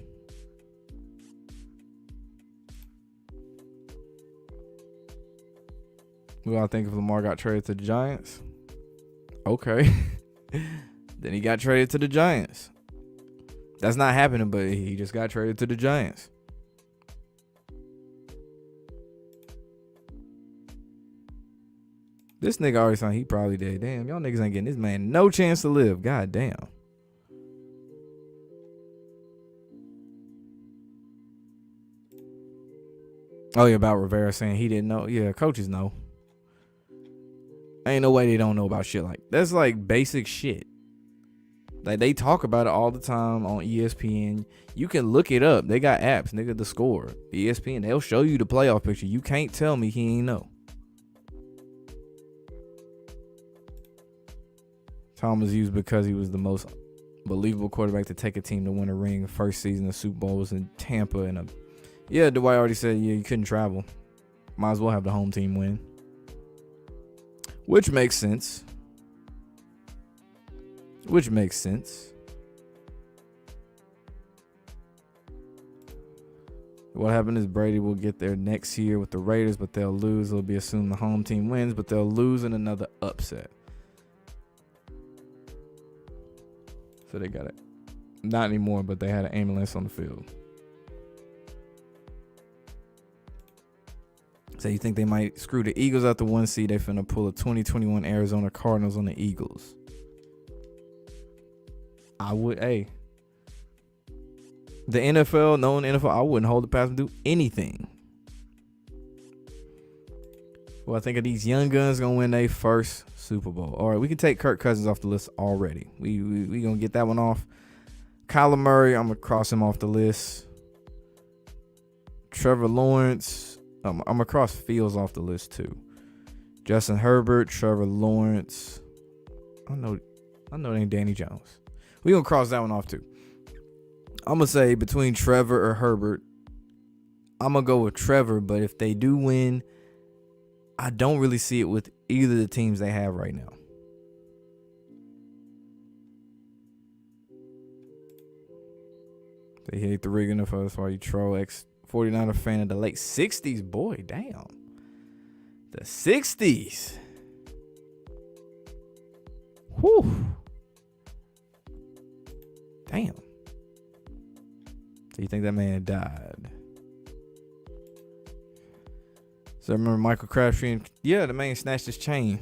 Well, I think if Lamar got traded to the Giants. Okay. Then he got traded to the Giants. That's not happening, but he just got traded to the Giants. This nigga already signed. He probably dead. Damn, y'all niggas ain't getting this man no chance to live. God damn. Oh, yeah, about Rivera saying he didn't know. Yeah, coaches know. Ain't no way they don't know about shit like that's like basic shit. Like, they talk about it all the time on ESPN. You can look it up. They got apps, nigga. The Score, ESPN. They'll show you the playoff picture. You can't tell me he ain't know. Tom was used because he was the most believable quarterback to take a team to win a ring. First season of Super Bowl was in Tampa. Yeah, Dwight already said, yeah, you couldn't travel. Might as well have the home team win. Which makes sense. What happened is Brady will get there next year with the Raiders, but they'll lose. It'll be assumed the home team wins, but they'll lose in another upset. So they got it. Not anymore, but they had an ambulance on the field. So you think they might screw the Eagles out the 1 seed? They finna pull a 2021 Arizona Cardinals on the Eagles. I would, the NFL, knowing the NFL, I wouldn't hold it past them to do anything. Well, I think of these young guns gonna win their first Super Bowl. All right, we can take Kirk Cousins off the list already. We gonna get that one off. Kyler Murray, I'm gonna cross him off the list. Trevor Lawrence, I'm gonna cross Fields off the list too. Justin Herbert, Trevor Lawrence. I know it ain't Danny Jones. We gonna cross that one off too. I'm gonna say between Trevor or Herbert, I'm gonna go with Trevor. But if they do win, I don't really see it with either of the teams they have right now. They hate the rigging of us while you troll ex-49er fan of the late 60s. Boy, damn. The 60s. Whew. Damn. So you think that man died? So I remember Michael Crabtree and yeah, the man snatched his chain.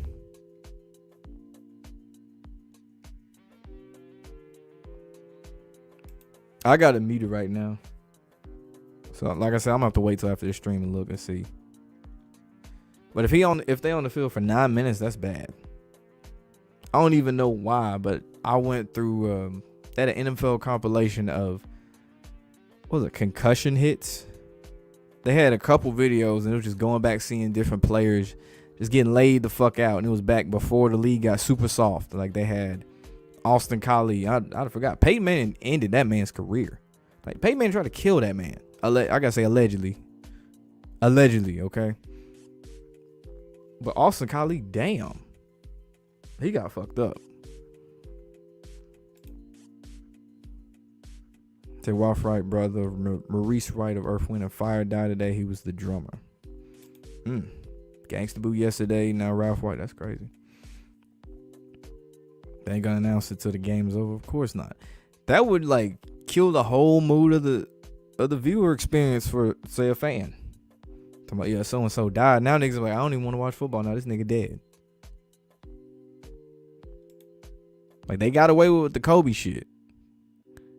I gotta mute it right now. So like I said, I'm gonna have to wait till after this stream and look and see. But if they on the field for 9 minutes, that's bad. I don't even know why, but I went through that NFL compilation of what was it, concussion hits. They had a couple videos and it was just going back seeing different players just getting laid the fuck out, and it was back before the league got super soft. Like they had Austin Collie. I forgot. Peyton Manning ended that man's career. Like Peyton Manning tried to kill that man. I gotta say allegedly. Allegedly, okay. But Austin Collie, damn, he got fucked up. Say Ralph Wright brother Maurice Wright of Earth, Wind and Fire died today. He was the drummer. Gangsta Boo yesterday. Now Ralph Wright. That's crazy. They ain't gonna announce it till the game's over. Of course not. That would like kill the whole mood of the viewer experience for, say, a fan. Talking about, yeah, so and so died. Now niggas are like, I don't even want to watch football now. This nigga dead. Like they got away with the Kobe shit,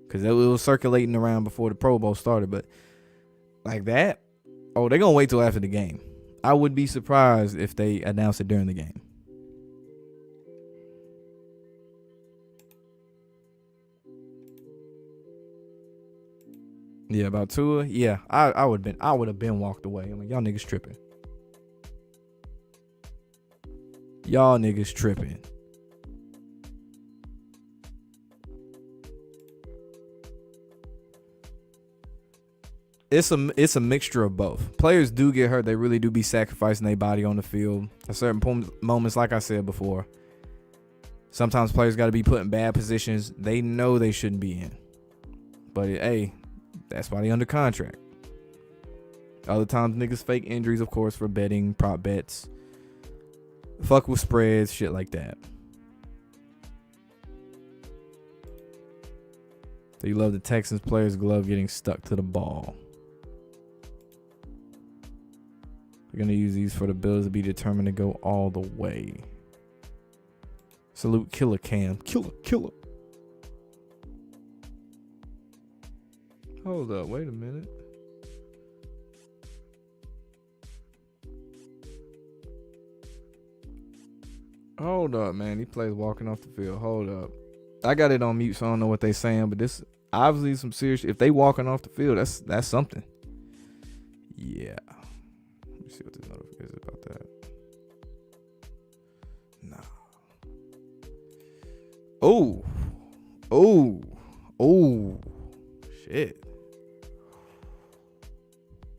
cause it was circulating around before the Pro Bowl started. But like that, oh, they gonna wait till after the game. I would be surprised if they announce it during the game. Yeah, about Tua. Yeah, I would have been walked away. I'm like, y'all niggas tripping. Y'all niggas tripping. It's a mixture of both. Players do get hurt. They really do be sacrificing their body on the field. At certain moments, like I said before, sometimes players got to be put in bad positions they know they shouldn't be in. But hey, that's why they under contract. Other times niggas fake injuries, of course, for betting, prop bets. Fuck with spreads, shit like that. So you love the Texans player's glove getting stuck to the ball. They're going to use these for the Bills to be determined to go all the way. Salute Killer Cam. Killer. Hold up, wait a minute. Hold up, man. He plays walking off the field. Hold up. I got it on mute, so I don't know what they saying, but this obviously some serious. If they walking off the field, that's something. Yeah. Let me see what this notification is about that. Nah. Oh. Shit.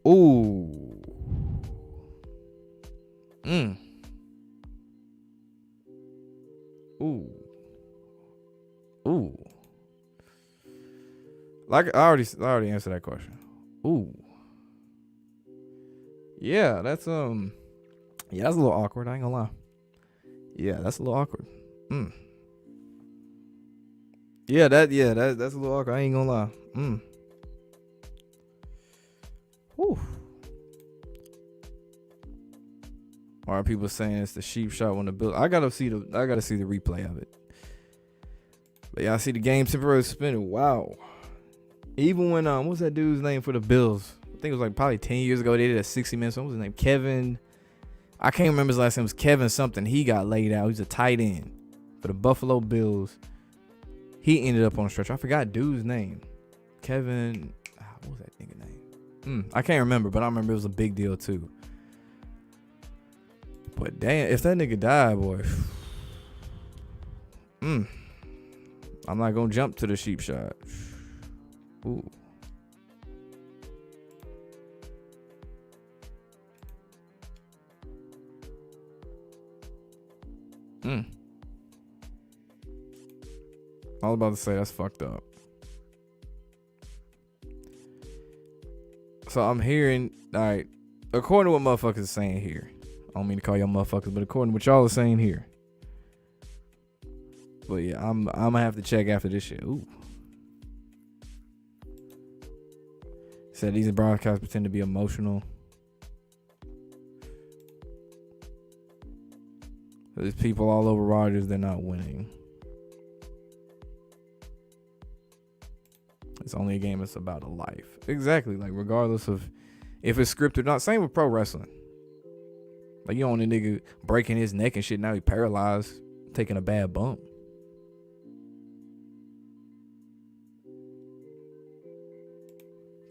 Ooh. Ooh. Like I already answered that question. Ooh. Yeah, that's that's a little awkward, I ain't gonna lie. Yeah, that's a little awkward. Yeah, that's a little awkward, I ain't gonna lie. Whew. Or are people saying it's the sheep shot when the Bills? I gotta see the replay of it. But yeah, I see the game temporarily suspended. Wow. Even when what's that dude's name for the Bills? I think it was like probably 10 years ago. They did a 60 minutes. What was his name? Kevin. I can't remember his last name. It was Kevin something. He got laid out. He's a tight end for the Buffalo Bills. He ended up on a stretcher. I forgot dude's name. Kevin. What was that nigga name? I can't remember, but I remember it was a big deal too. But damn, if that nigga died, boy. I'm not gonna jump to the sheep shot. Ooh. I was about to say that's fucked up. So I'm hearing, all right, according to what motherfuckers are saying here. I don't mean to call y'all motherfuckers, but according to what y'all are saying here, But yeah, I'm gonna have to check after this shit. Ooh. Said these broadcasts pretend to be emotional. There's people all over Rodgers, they're not winning. It's only a game, it's about a life. Exactly, like regardless of if it's scripted or not. Same with pro wrestling. Like you don't want a nigga breaking his neck and shit, now he paralyzed, taking a bad bump.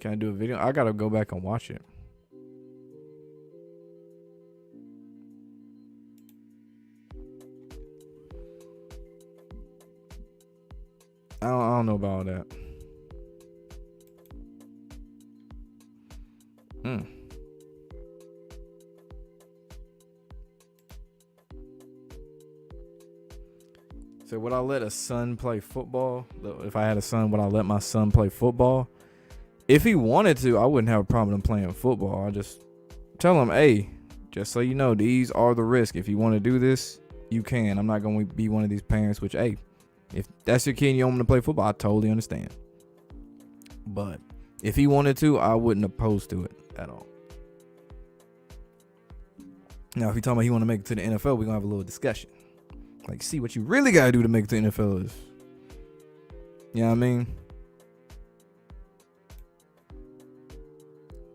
Can I do a video? I gotta go back and watch it. I don't know about all that. So would I let a son play football? If I had a son, would I let my son play football? If he wanted to, I wouldn't have a problem playing football. I just tell him, hey, just so you know, these are the risks. If you want to do this, you can. I'm not going to be one of these parents which, hey, if that's your kid and you want him to play football, I totally understand. But if he wanted to, I wouldn't oppose to it at all. Now, if you're talking about he want to make it to the NFL, we're going to have a little discussion. Like, see what you really got to do to make it to the NFL is. You know what I mean?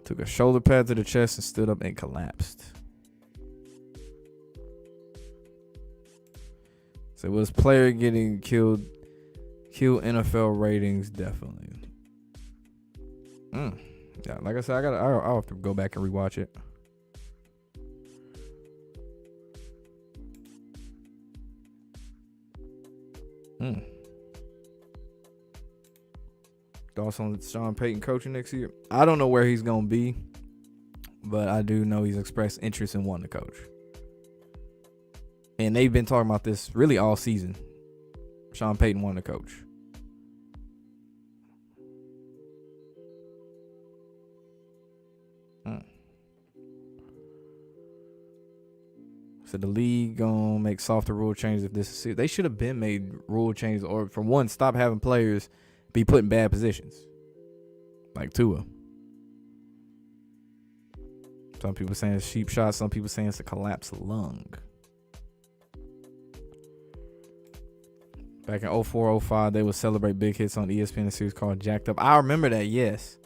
Took a shoulder pad to the chest and stood up and collapsed. So was player getting killed NFL ratings? Definitely. Yeah, like I said, I'll have to go back and rewatch it. Thoughts on Sean Payton coaching next year? I don't know where he's gonna be, but I do know he's expressed interest in wanting to coach. And they've been talking about this really all season. Sean Payton wanting to coach. So the league gonna make softer rule changes if this is serious. They should have been made rule changes, or for one, stop having players be put in bad positions. Like Tua. Some people saying it's cheap shot, some people saying it's a collapsed lung. Back in 04-05, they would celebrate big hits on ESPN in a series called Jacked Up. I remember that, yes.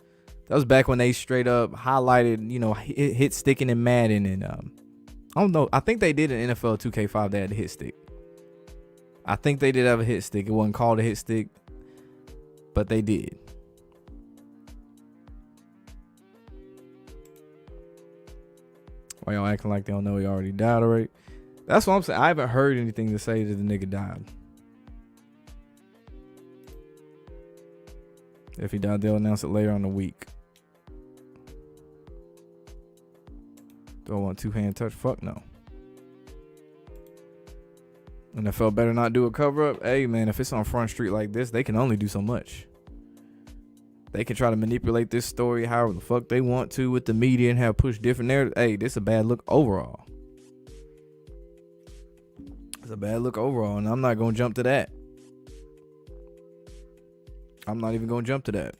That was back when they straight up highlighted, hit sticking in Madden. And I don't know. I think they did in NFL 2K5, they had a hit stick. I think they did have a hit stick. It wasn't called a hit stick, but they did. Why y'all acting like they don't know he already died already? That's what I'm saying. I haven't heard anything to say that the nigga died. If he died, they'll announce it later on the week. Do I want two-hand touch? Fuck no. NFL better not do a cover-up. Hey, man, if it's on Front Street like this, they can only do so much. They can try to manipulate this story however the fuck they want to with the media and have pushed different narratives. Hey, this is a bad look overall. It's a bad look overall, and I'm not going to jump to that. I'm not even going to jump to that.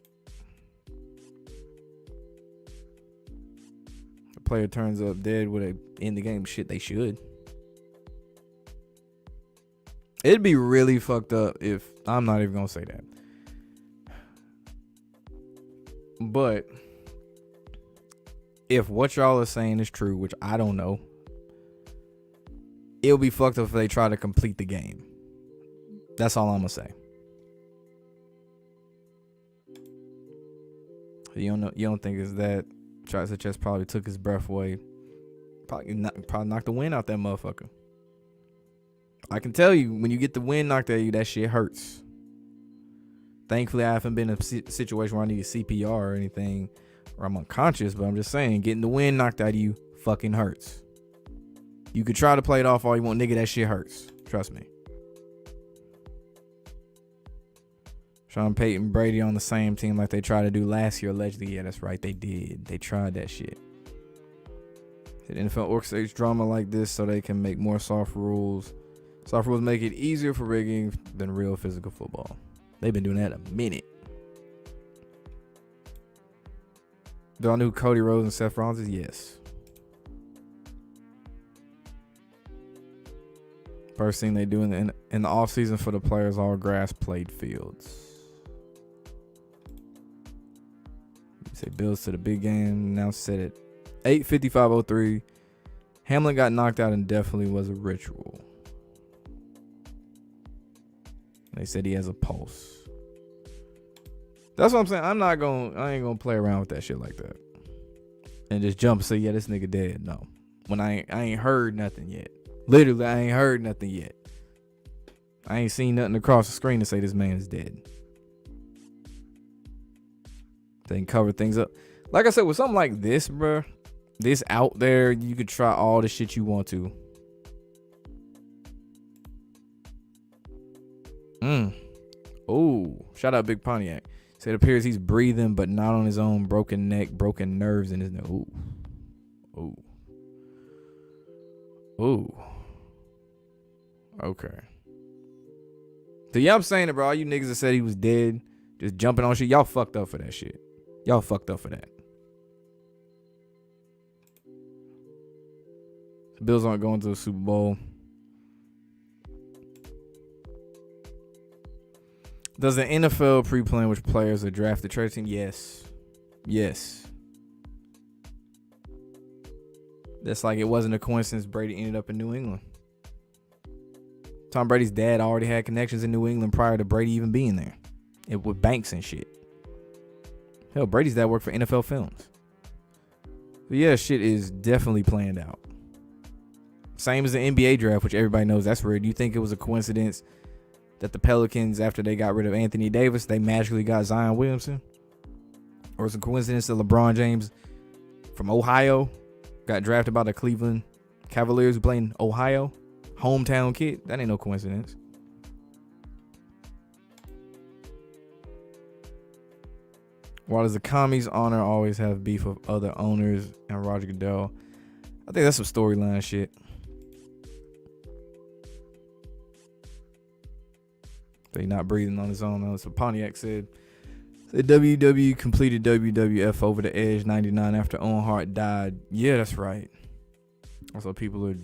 The player turns up dead with a end the game. Shit, they should. It'd be really fucked up if... I'm not even going to say that. But if what y'all are saying is true, which I don't know, it'll be fucked up if they try to complete the game. That's all I'm going to say. You don't think it's that? Travis just probably took his breath away. Probably knocked the wind out that motherfucker. I can tell you, when you get the wind knocked out of you, that shit hurts. Thankfully, I haven't been in a situation where I need a CPR or anything, or I'm unconscious, but I'm just saying, getting the wind knocked out of you fucking hurts. You could try to play it off all you want, nigga, that shit hurts. Trust me. Sean Payton, Brady on the same team like they tried to do last year, allegedly. Yeah, that's right, they did. They tried that shit. The NFL orchestrates drama like this so they can make more soft rules, Soft rules make it easier for rigging than real physical football. They've been doing that a minute. Do I know who Cody Rhodes and Seth Rollins is? Yes. First thing they do in the offseason for the players, all grass played fields. You say Bills to the big game. Now set it 8:55:03. Hamlin got knocked out and definitely was a ritual. They said he has a pulse. That's what I'm saying. I ain't gonna play around with that shit like that. And just jump and say, yeah, this nigga dead. No. When I ain't heard nothing yet. Literally, I ain't heard nothing yet. I ain't seen nothing across the screen to say this man is dead. They can cover things up. Like I said, with something like this, bro, this out there, you could try all the shit you want to. Oh, shout out Big Pontiac. So it appears he's breathing, but not on his own. Broken neck, broken nerves in his neck. Ooh. Ooh. Ooh. Okay. So yeah, I'm saying it, bro. All you niggas that said he was dead, just jumping on shit, y'all fucked up for that shit. Y'all fucked up for that. The Bills aren't going to the Super Bowl. Does the NFL pre-plan which players are drafted trade team? Yes. Yes. That's like it wasn't a coincidence Brady ended up in New England. Tom Brady's dad already had connections in New England prior to Brady even being there. It with banks and shit. Hell, Brady's dad worked for NFL Films. But yeah, shit is definitely planned out. Same as the NBA draft, which everybody knows that's weird. Do you think it was a coincidence that the Pelicans, after they got rid of Anthony Davis, they magically got Zion Williamson? Or is it a coincidence that LeBron James from Ohio got drafted by the Cleveland Cavaliers who play in Ohio? Hometown kid. That ain't no coincidence. Why does the commies owner always have beef with other owners and Roger Goodell? I think that's some storyline shit. They not breathing on his own. That's what Pontiac said. WWE completed WWF Over the Edge 99 after Owen Hart died. Yeah, that's right. Also, people are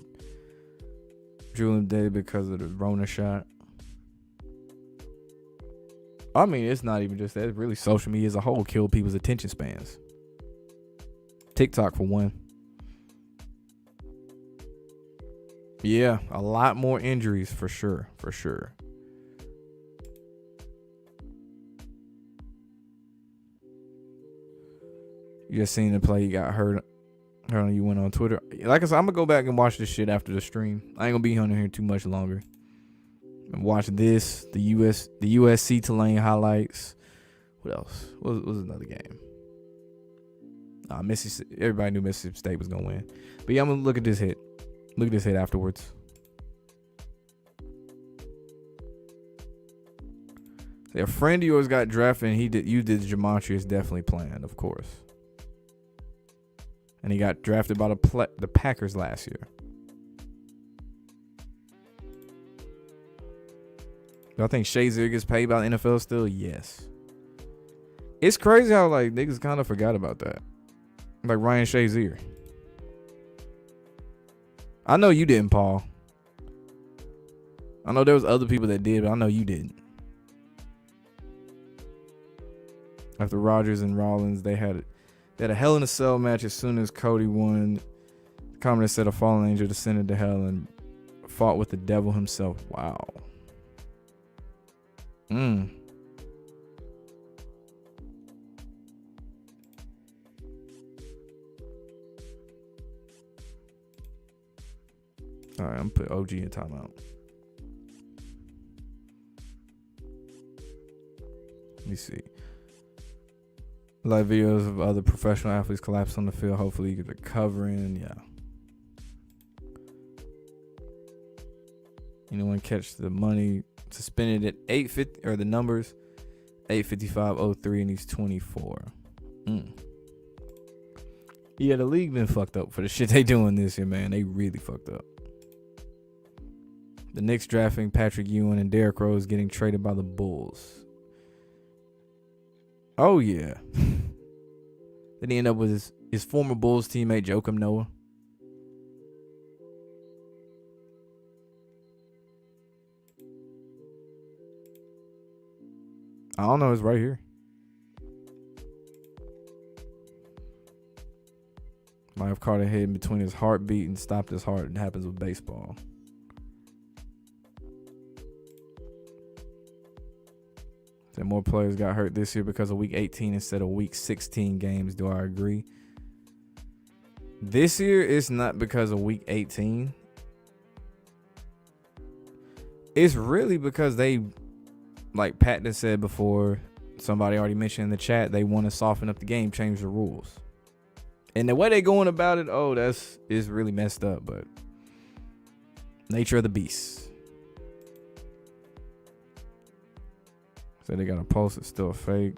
drooling dead because of the Rona shot. I mean, it's not even just that. It's really social media as a whole killed people's attention spans. TikTok, for one. Yeah, a lot more injuries for sure. For sure. You just seen the play. You got hurt. You went on Twitter. Like I said, I'm gonna go back and watch this shit after the stream. I ain't gonna be on here too much longer. And watch this, the USC Tulane highlights. What else? What was another game? Mississippi. Everybody knew Mississippi State was gonna win. But yeah, I'm gonna look at this hit. Look at this hit afterwards. A friend of yours got drafted, and you did gematria. Is definitely planned, of course. And he got drafted by the Packers last year. Do I think Shazier gets paid by the NFL still? Yes. It's crazy how like niggas kind of forgot about that. Like Ryan Shazier. I know you didn't, Paul. I know there was other people that did, but I know you didn't. After Rodgers and Rollins, they had a Hell in a Cell match as soon as Cody won. The commentator said a fallen angel descended to hell and fought with the devil himself. Wow. Alright, I'm gonna put OG in timeout. Let me see. Live videos of other professional athletes collapse on the field. Hopefully you get the covering. Yeah. Anyone catch the money suspended at 8:50 or the numbers 8:55:03 and he's 24. Yeah, the league been fucked up for the shit they doing this year, man. They really fucked up. The Knicks drafting Patrick Ewing and Derrick Rose getting traded by the Bulls. Oh, yeah. Then he ended up with his former Bulls teammate, Joakim Noah. I don't know. It's right here. Might have caught a hit in between his heartbeat and stopped his heart. It happens with baseball. That more players got hurt this year because of week 18 instead of week 16 games. Do I agree? This year, it's not because of week 18. It's really because they, like Pat said before, somebody already mentioned in the chat, they want to soften up the game, change the rules. And the way they going about it, is really messed up, but nature of the beast. So they got a post that's still fake.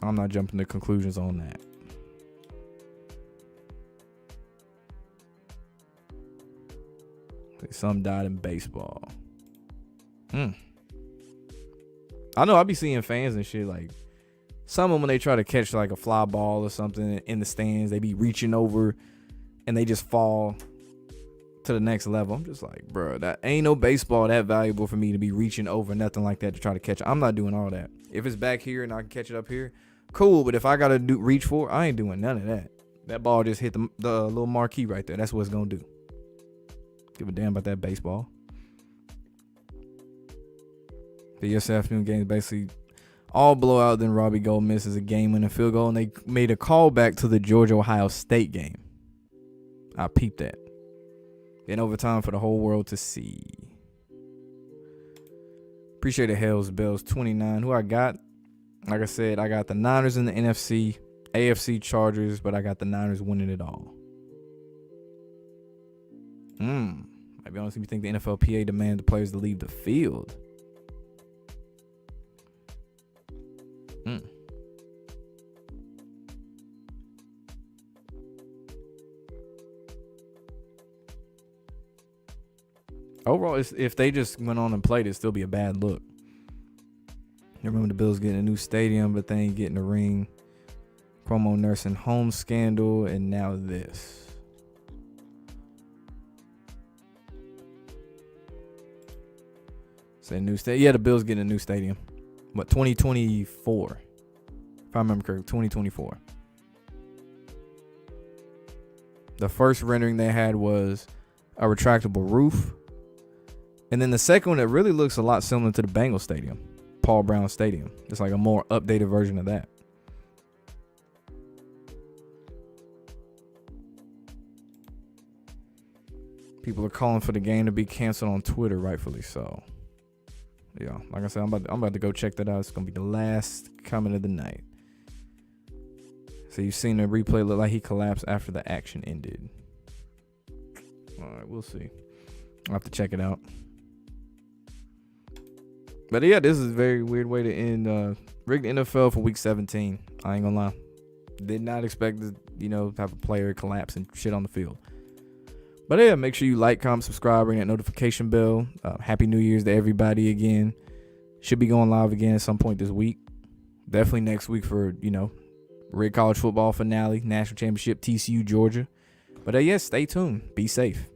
I'm not jumping to conclusions on that. Some died in baseball. I know I be seeing fans and shit, like some of them when they try to catch like a fly ball or something in the stands, they be reaching over and they just fall to the next level. I'm just like, bro, that ain't no baseball that valuable for me to be reaching over nothing like that to try to catch it. I'm not doing all that. If it's back here and I can catch it up here, cool. But if I gotta reach for it, I ain't doing none of that. That ball just hit the little marquee right there. That's what it's gonna do. Give a damn about that baseball. The yesterday afternoon game is basically all blowout. Then Robbie Gold misses a game-winning field goal, and they made a callback to the Georgia-Ohio State game. I peeped that. In overtime for the whole world to see. Appreciate it, Hells Bells 29. Who I got? Like I said, I got the Niners in the NFC, AFC Chargers, but I got the Niners winning it all. Might be honest, you think the NFLPA demand the players to leave the field. Overall, if they just went on and played, it'd still be a bad look. You remember the Bills getting a new stadium, but they ain't getting a ring. Cuomo nursing home scandal, and now this. Say new stadium. Yeah, the Bills getting a new stadium. What, 2024? If I remember correctly, 2024. The first rendering they had was a retractable roof. And then the second one, it really looks a lot similar to the Bengals Stadium, Paul Brown Stadium. It's like a more updated version of that. People are calling for the game to be canceled on Twitter, rightfully so. Yeah, like I said, I'm about to go check that out. It's gonna be the last comment of the night. So you've seen the replay look like he collapsed after the action ended. All right, we'll see. I'll have to check it out. But yeah, this is a very weird way to end rigged NFL for week 17. I ain't gonna lie. Did not expect to, have a player collapse and shit on the field. But yeah, make sure you like, comment, subscribe, ring that notification bell. Happy New Year's to everybody again. Should be going live again at some point this week. Definitely next week for, Rig College football finale, national championship, TCU, Georgia. But yes, stay tuned. Be safe.